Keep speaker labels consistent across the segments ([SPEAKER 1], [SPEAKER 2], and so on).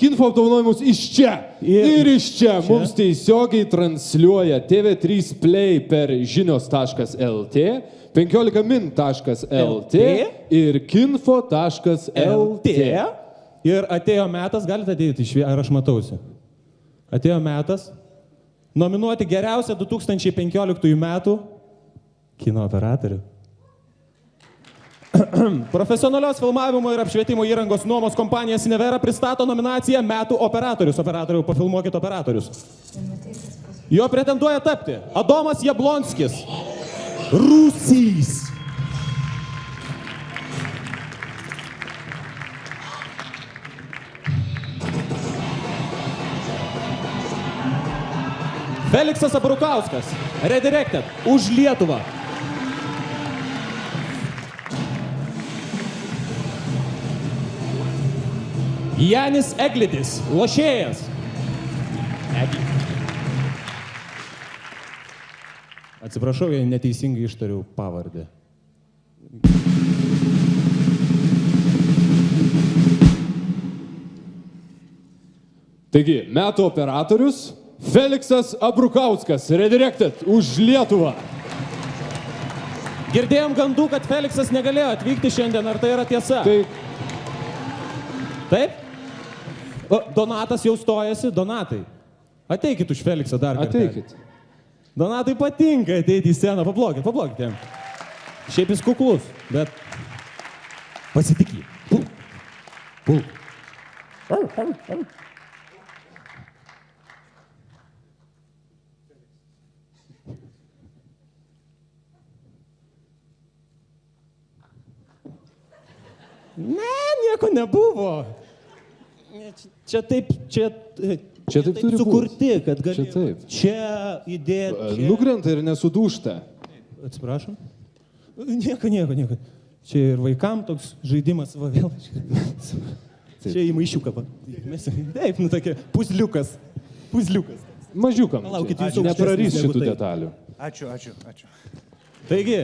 [SPEAKER 1] Kinfo apdovanojimus iš čia. Ir iš čia mums tiesiogiai transliuoja TV3 Play per žinios.lt, 15min.lt ir kinfo.lt.
[SPEAKER 2] Ir atėjo metas, galite ateiti ar aš matausi? Atėjo metas nominuoti geriausią 2015 metų kino operatorių. Profesionalios filmavimo ir apšvietimo įrangos nuomos kompanija Cinevera pristato nominaciją Metų operatorius. Operatorių, pafilmuokit operatorius. Jo pretenduoja tapti Adomas Jablonskis, Rūsys. Feliksas Abrukauskas, Redirected, Už Lietuvą. Janis Eglidis, Lošėjas. Atsiprašau, jei neteisingai ištariau pavardę.
[SPEAKER 1] Taigi, metų operatorius Feliksas Abrukauskas, Redirected, Už Lietuvą.
[SPEAKER 2] Girdėjom gandų, kad Feliksas negalėjo atvykti šiandien, ar tai yra tiesa? Taip? O, Donatas jau stojasi. Donatai, ateikit už Feliksą dar kartą.
[SPEAKER 1] Ateikit.
[SPEAKER 2] Donatai patinka ateiti į sceną, paplokit jam. Šiaip jis kuklus, bet pasitikį. Pulk. Ne, nieko nebuvo. Čia taip
[SPEAKER 1] turi
[SPEAKER 2] sukurti, kad gali
[SPEAKER 1] čia
[SPEAKER 2] įdėti.
[SPEAKER 1] Nukrenta ir nesudūžta.
[SPEAKER 2] Atsiprašom? Nieko. Čia ir vaikam toks žaidimas, va vėl. Čia į maišiuką. Taip, nu tokia, puzliukas.
[SPEAKER 1] Mažiukam.
[SPEAKER 2] Palaukit, jūs
[SPEAKER 1] neprarys šitų detalių.
[SPEAKER 3] Ačiū.
[SPEAKER 2] Taigi,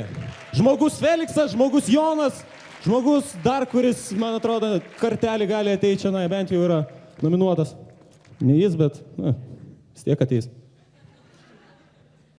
[SPEAKER 2] žmogus Feliksas, žmogus Jonas, žmogus dar, kuris, man atrodo, kartelį gali ateiti čia, bent jau yra nominuotas. Ne jis, bet vis tiek ateis.